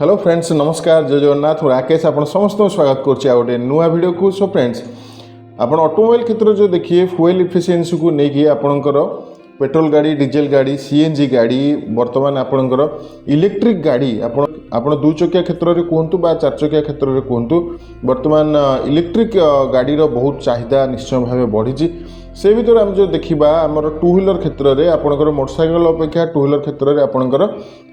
Hello friends नमस्कार जय जगन्नाथ राकेश आप समस्त स्वागत करोटे नुआ वीडियो को। सो फ्रेंड्स आप ऑटोमोबाइल क्षेत्र जो देखिए फुएल इफिशिएंसी को लेकिन आपणकर पेट्रोल गाड़ी डीजेल गाड़ी सीएनजी गाड़ी बर्तमान आपणकर इलेक्ट्रिक गाड़ी आपण दुई चकिया क्षेत्र में कहतु बा चार चकिया क्षेत्र में कहतु बर्तमान इलेक्ट्रिक गाड़ी बहुत चाहिदा निश्चय भाव बढ़ी। से भर आम जो देखा आमर टू व्हीलर क्षेत्र में आपणकर मोटरसाइकेल अपेक्षा टू व्हीलर क्षेत्र में आपणकर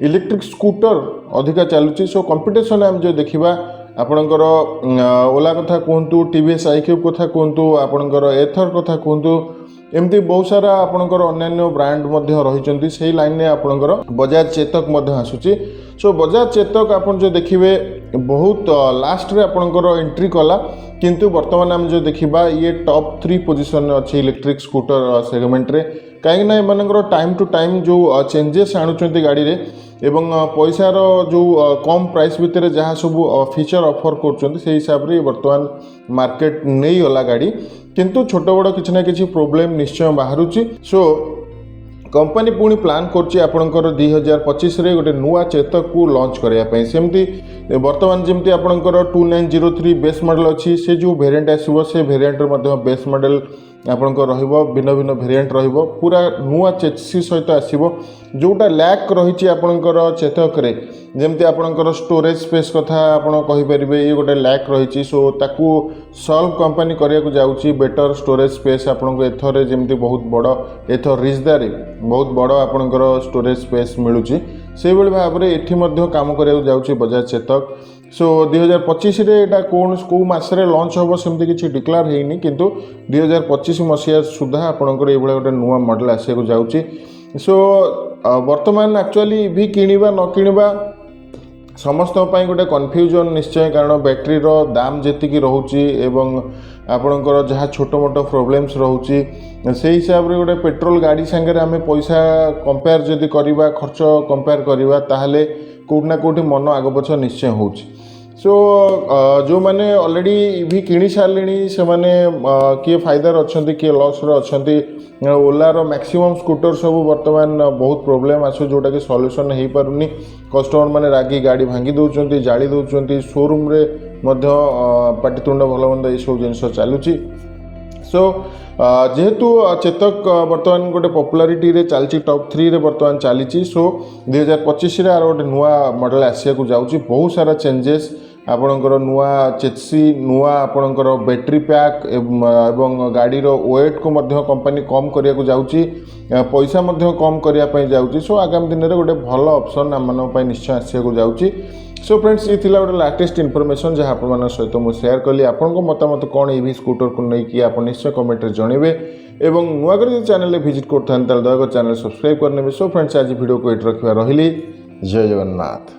इलेक्ट्रिक स्कूटर अधिका चलुची। सो कंपटीशन आम जो देखा आपणकर ओला कथा कहतु टीवीएस iQube कथा कहतु आपणकर एथर कथा कहतु एमती बहुत सारा आपणकर अन्य ब्रांड रही से लाइन में आपणकर बजाज चेतक आसूची। सो बजाज चेतक आप जो देखिए बहुत लास्ट रे आपणकर एंट्री कला किंतु वर्तमान आम जो देखा ये टॉप 3 पोजिशन अच्छे इलेक्ट्रिक स्कूटर सेगमेंट रे कहीं एम टाइम टू टाइम जो चेंजेस आणुचंती गाड़ी रे एवं पैसार जो कम प्राइस भितर जहाँ सब फीचर ऑफर कर हिसाब से वर्तमान मार्केट नहीं गला गाड़ी किंतु छोट बड़ किसी ना कि प्रोब्लेम निश्चय बाहर। सो कंपनी पुणी प्लान करपर 2025 रे गोटे नुआ चेतक को लॉन्च करने सेमती वर्तमान जमी आपंकर 2903 बेस मॉडल अच्छी से जो वेरिएंट आसो से वेरिएंट बेस मॉडल आपंकर भिन्न भिन्न वेरिएंट पूरा नुआ चेसी सहित आसो जोटा लैक रही आपंकर चेतक रे जमती आपंकर स्टोरेज स्पेस कथा आपड़ कहींपर ये गोटे लैक रही। सो ताकू सॉल्व कंपनी करने जाऊँगी बेटर स्टोरेज स्पेस आपको एथर जमती बहुत बड़ एथर रिजदारे बहुत बड़ आपंकर स्टोरेज स्पेस मिलूँ से भाव में ये काम करने जाऊँगी बजाज चेतक। सो 2025 रे एटा कौ मसरे लॉन्च हम सेमती किसी डिक्लेयर होनी किंतु 2025 मसीहा सुधा आपंकर ये गोटे नुआ मॉडल आसको जाऊँगी। सो वर्तमान एक्चुअली इवी किणवा न किणवा समस्त गोटे कन्फ्यूजन निश्चय कारण बैटेरी दाम जी रोचे एवं आपणकर जहाँ छोट मोट प्रोब्लेम्स रोचे से हिसाब से गोटे पेट्रोल गाड़ी सांगे आम पैसा कंपेयर जदि करवा खर्च कंपेयर करवा ताहले कोना कोटी मन आग पछ निश्चय हो। सो जो मैंने ऑलरेडी इवी किणी सारे से मैंने किए फायदार अच्छा किए लॉस अच्छा ओलार मैक्सिमम स्कूटर सब वर्तमान बहुत प्रोब्लेम आसो जोटा कि सॉल्यूशन हो पारुनी कस्टमर मैंने रागी गाड़ी भांगी दौरान जाली दौरान शोरूम रे पाटितुंड भलमंद ये सब जिन चलुची। सो जेहेतु चेतक बर्तमान गोटे पॉपुलैरिटी रे चलची टॉप 3 रे बर्तमान चली। सो 2025 रे आर गोटे नुआ मॉडल आसिया को जाउची बहुत सारा चेंजेस आपणकर नुआ चेसी नुआ आपणकर बैटेरी पैक एवं गाड़ी वेट को मध्य कंपनी कम करिया को जाउची पैसा मध्य कम करिया पई जाउची। सो आगामी दिन रे गोटे भल ऑप्शन आम मन पई निश्चय आसिया को जाउची। सो फ्रेंड्स ये थिला गोटे लेटेस्ट इनफॉरमेशन जहाँ आप सहित मुझे शेयर कली आपको मतामत कौन ये स्कूटर को लेकिन आप निश्चय कमेंट रे जनइबे एवं नुआ कर चैनल विजिट करते दयाकर चैनल सब्सक्राइब करने। सो फ्रेंड्स आज वीडियो को ये रखा रही जय जगन्नाथ।